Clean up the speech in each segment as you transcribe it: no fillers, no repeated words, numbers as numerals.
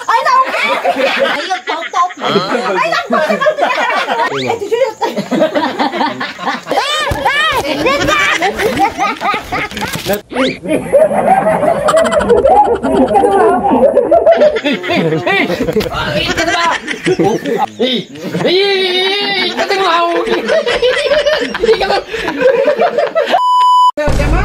Ay, naku! Ayun, top. Ay, naku! Ay, tujulit!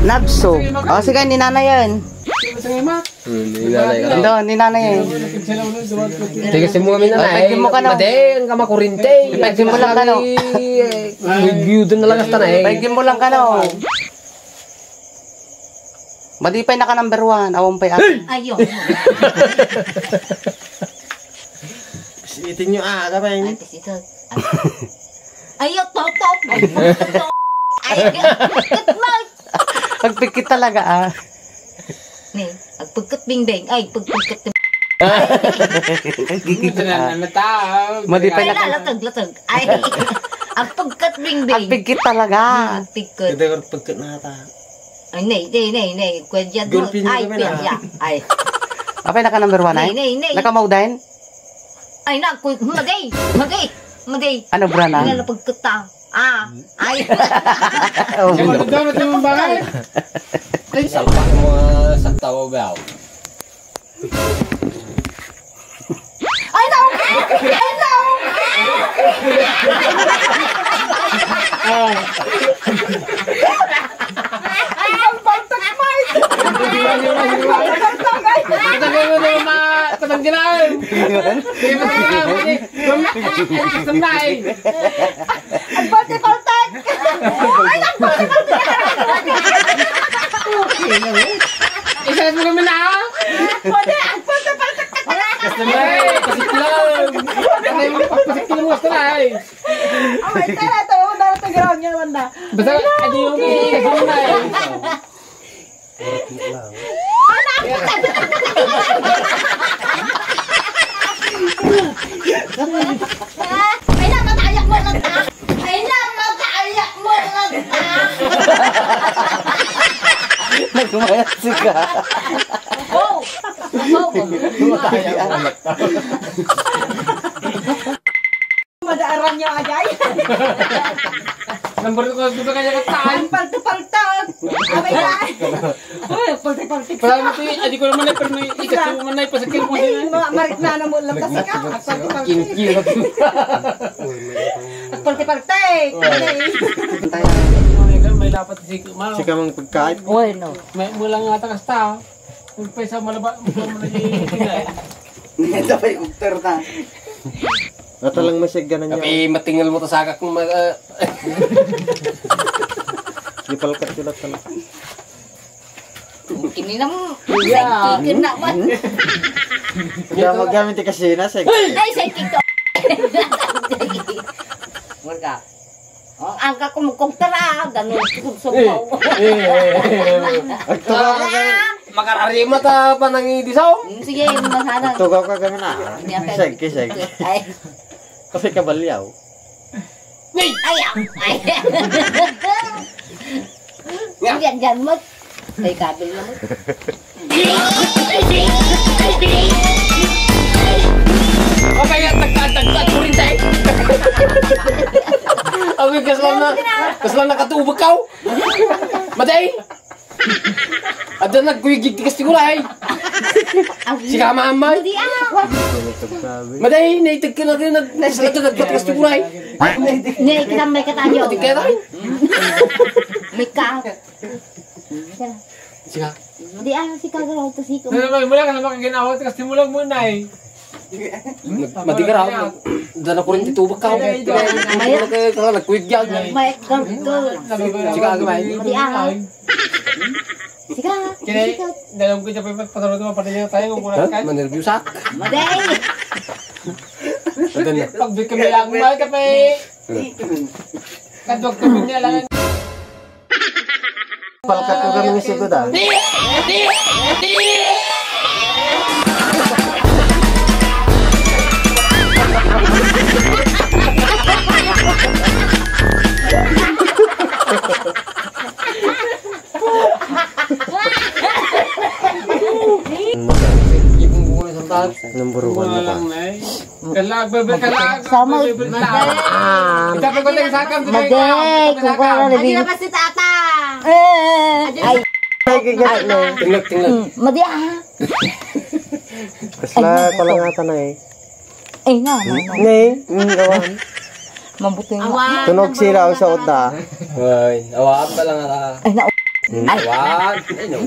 Nabso. O, sige, ni nanay yan. Ni nanay yan. Tigasin mo kami na na. Pagkin mo ka na. Madeng, kama kurinte. Pagkin mo lang ka na. Review doon na lang hasta na eh. Pagkin mo lang ka na. Madipay na ka number 1. Awang pa'y atin. Ayun. Isitin nyo kapay. Ayun, top. Ayun, Pagpikit talaga Nih, pagkat bingbing. Ay, pagkat Madipay na ka. latag. Ay, ang pagkat bingbing. Pagpikit talaga. Pagkat. Kada ko pagkat na ata. Ay, nay. Kwenja doon. Gulpin mo Ay, kami na. pinja. Ay. Apay na ka number 1 ay? Nay. Nakamaw din? Ay, naku. Maday. Ano bra na? Hindi na pagkat ta. Ay. Doon natin mong bakay. Salpak mo sa tawa ba? Ay, naku. Isa mo naman na! Basta na eh! Pasiklang! Pasiklang mo basta na eh! Basta ano yung kasi mo na eh! Ay, natatayak mo lang ta. Nagmayat ka. Oh! Madaaran niya agay. Number ko dito kanya kataan. Paltag. Abay na. Uy, paltag. Parang ito eh, di ko naman na pero ikas mo man na ipasakil mo Ay, siya. marit na mo lang kasi ka. Kinkil. Paltag. May dapat si Mao. Sika mong pagkain. Bueno. May mula nga takas ta. Kung pesa malaba mo na itinay. Ito pa yung ukter na. Ito lang masig ganan niya. Tapi matingal mo to sagak mo Ipalkat sila talaga. Kini na mo. Sidekick na man. Kaya magamit kasi na sig. Ay, sidekick to. Wala. Ang angka ko mo kong tara. Ganun. Sumpaw. Agtugaw ka gamin. makararima ta panang disaw. Sige, masana. Tugaw ka gamin na. Kisig. Ay. Kasi kabalyaw. Ayaw. Yan mo. Ay, kabil na mo. O kaya tagka turin tayo. Abi kaslan na katubag ka. Maday. Ada nagkuyigig tigas siguro ay. Si kamamay. Maday, naitig ka na rin nagkatigas siguro ay. Nih, kita may katanyo. Tingkaya tayo. May ka. Sige. Di si kagalaw to si ko. Mula ka na makaginawa, tigas timulag muna eh. Matigar ako. Dala ko rin titubag ka. Nagkuyigig. May ganto. Sige, agay. Di Sika. Kini, dalam ko siya pasalot mo pati niya tayo kung muna ka. Manervyusak. Maday. Pagbig kami lang, mahal ka pa eh. Kadwag kami niya lang. Palkat ko gamin si Kuda. Number 1 na ka. Kalag, bebe, kalag. Sama. Itabi ko tayo sa akin. Maday, kung ko na Adi rin. na ba si tata? Ay, Ay, kigat na eh. Tinglag. madi Kasla ko lang ata na eh. Ay na, Nay, awan. mabuti nga. Awan. Tunog sila sa uda. Ay, awaan pa lang ata. Ay na, Awaan. Ay, no.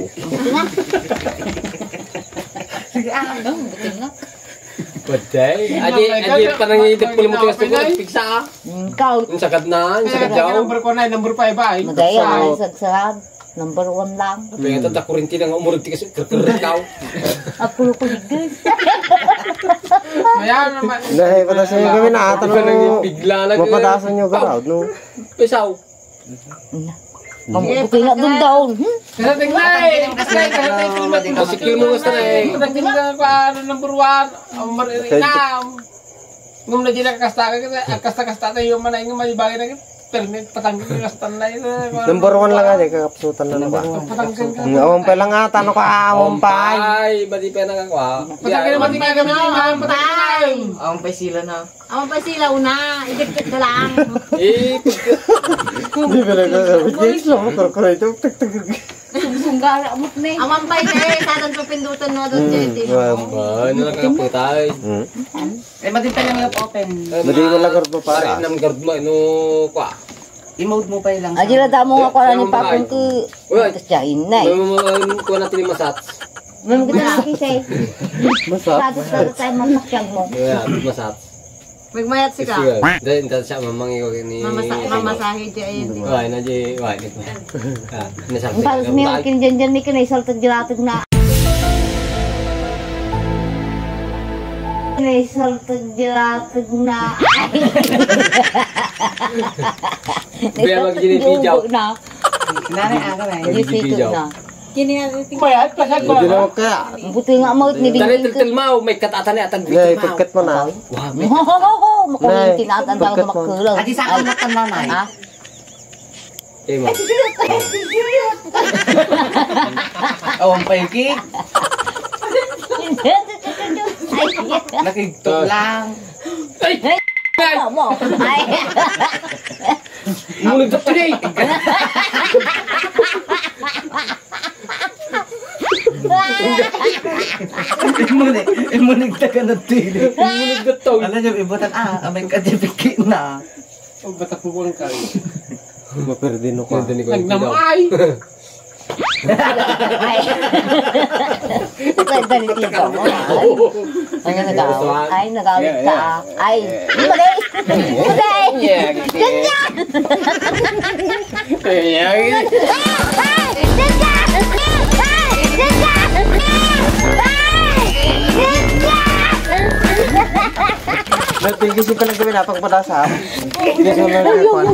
mabuti nga. Paday. Adi, parang itip ko mo tigas ko. Pigsa ah. Ikaw, Yung sagad na, yung sagad daw. Number ko na, number 5 ay. maday ay sagsarad. Number 1 lang. Pero ito, takurinti na nga umurog tigas. Kerker daw. Ako ko guys. Mayan naman. Dahil patasan nyo kami na ata Ikaw lang yung no. bigla lang. Mapatasan nyo garaw no. Pisaw. Mabuti nga dun daw. Kasi tingnan eh. Kasi tingnan. Pasikil mo gusto na eh. Tingnan ko ano number 1. Ang marinam. Ngum na dyan kasta tayo yung manay ng malibagay na permit patanggal yung kastan na yun. Number 1 lang ate, kakapsutan na naman. Patanggal ka. Awang pa lang ata, ano ka awang pa. Ay, badi pa na kakwa. Patanggal naman di kaya kami yung patanggal. Awan pa sila una. Idikit ko lang. Eh, Hindi ba lang sabi, James, lang mo kurkura ito. Sunggara mo na. Awan pa eh. Satan pindutan mo doon dyan. ba, ano lang kakaputay. Madin pa lang yung open. Badi mo lang kurkura para. Pare, nam guard mo, ano, kwa. I-mode mo pa lang. Aji na damo nga ko na ni papong ko. Uy. Tapos siyain na eh. Kuha natin yung masats. Mami kita nakisa eh. Masap. Tapos tayo mapasyag mo. Yeah, masats. Magmayat si ka. Dahil hindi siya mamangi ko ni... Mamasahe dyan. Why, na di, why, di ko. Nasabi. Ang palos niya kin dyan ni kinay saltag gilatag na. Kinay saltag gilatag na. Kaya mag-ginipijaw. na. Nanay aga na eh. Ginipijaw na. Bayad pa sa ko. Hindi na kaya. Buti nga mo ni Tali, Bing. tiltil mau, may katatan ni atan Nay, bitin mau. pagkat mo na. Wah, may... Makulit tinatan lang sa makulang. Adi sa akin na nanay. Ha? Eh, mau. Awang pa yung cake. Nakigtog lang. Ay! Ano mo? Ay. Mulig ka today! Imunig na ka na tili. Mulig ka to! Alam niyo, ibutan amay ka dipiki na. Oh, ba't ako walang kayo? Maperdino ka. Nagnamay! Ay. Ito dali tito mo. Ay nagaw. Ay nagawit ka. Ay. Bagay. Bagay. Ganyan. Nagtigis yung palang gawin napang patasa. Hindi ko lang nakakuan.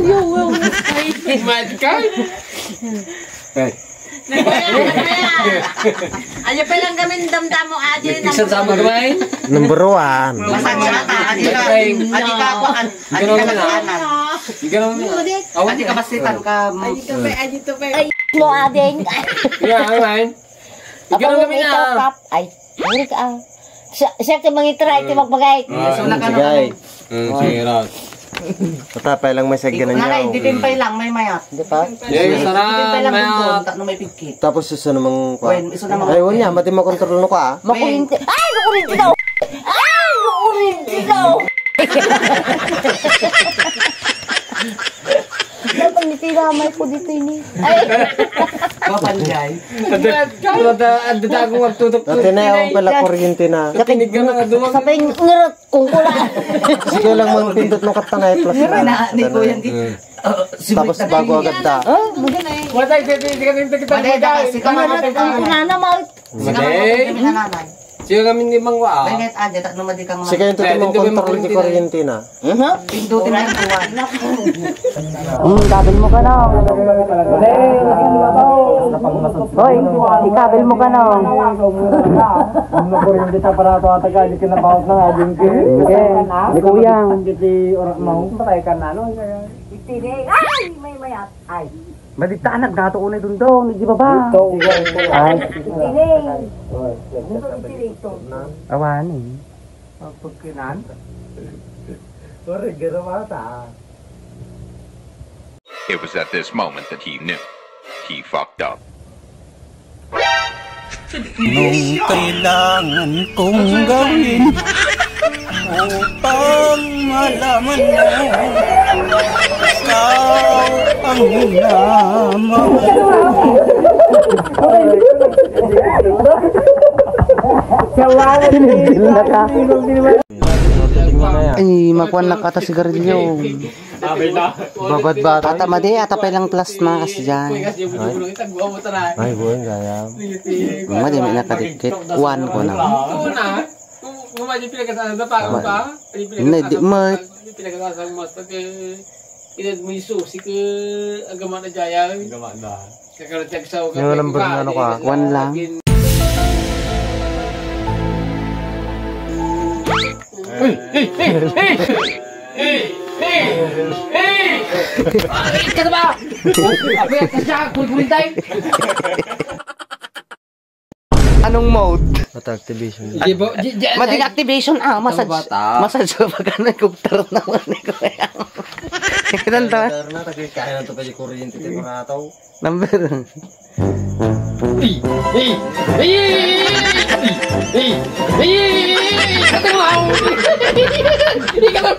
Mad ka? Ayo pa lang kami damdam mo aja. Iksan sama kamay? Number 1. Masanya na ta. Adi ka. Adi ka ako. Adi ka nakahanan. Ikaw naman. Adi ka basitan ka. Ay mo ading. Yeah, alright. Ikaw naman na. Ay. Muli ka. Siya ka mangitry ti magbagay. So na ka Sige. Sige, Rod. Patapay lang may sagyan na Nanay, niya. dipimpay lang, may mayat. Di ba? Yeah, Dipimpay sarap. lang Maya. doon, takno may pigkit. Tapos susunod namang kwa. Wen, iso naman. Ay, wala. Mati mo kontrol no ka. Makulinti. Ay, makulinti daw. Ay, makulinti daw. Dapat nitilamay ko dito ini. Ay. Mapanjay. Ada akong magtutok. Dati na yung pala kuryente na. Katinig ka na nga dumag. Sabay ngirat kung kula. Sige lang mang pindot ng katanay plus Pero na. na, ni ko yan. Tapos bago agad ta. Wala tayo kita Maday, daka, si Ngirat kung kula na mo. Maday. nanay. Siya kami ni Mangwa. Benget aja, takno madikang Sige yung tutok mong kontrol di kuryente na. pindutin na yung buwan. Ikabil mo ka na. Hoy, ikabil mo ka na. Ano ko rin dito para ito at agad kinabawat ng ading ko. Hindi ko yan. Hindi oras mo. Patay ka na. Ay, may mayat. Ay. Madiktaan nagdato unay dun daw, di ba ba? Ito. Ay. Awan eh. Pagkinan. Sorry, garawa ta. It was at this moment that he knew. He fucked up. Nung kailangan kong gawin upang malaman mo ikaw ang hinamaw. Ay, makuha na kata sigarilyo. Babad ba? Ata madi, ata pa ilang plus na kasi dyan. Ay, buwan kaya. Madi, may nakadikit. One ko na. Kung medyo pinagkasama na pa ba? Hindi, mat. Pinagkasama mo. Pinag mo yung susi ka agaman na jaya. Gawa na. Kakaratag sa ugat. Yung number na ano ka? One lang. Ika na ba? Apa yan? Kasya, kulit-kulit tayo. Anong mode? Activation. Mading activation massage. Massage ko pag nagkuktar naman ko. Ilan to? Na kaya na to pwede kuryente ko na to. Number. Ika na!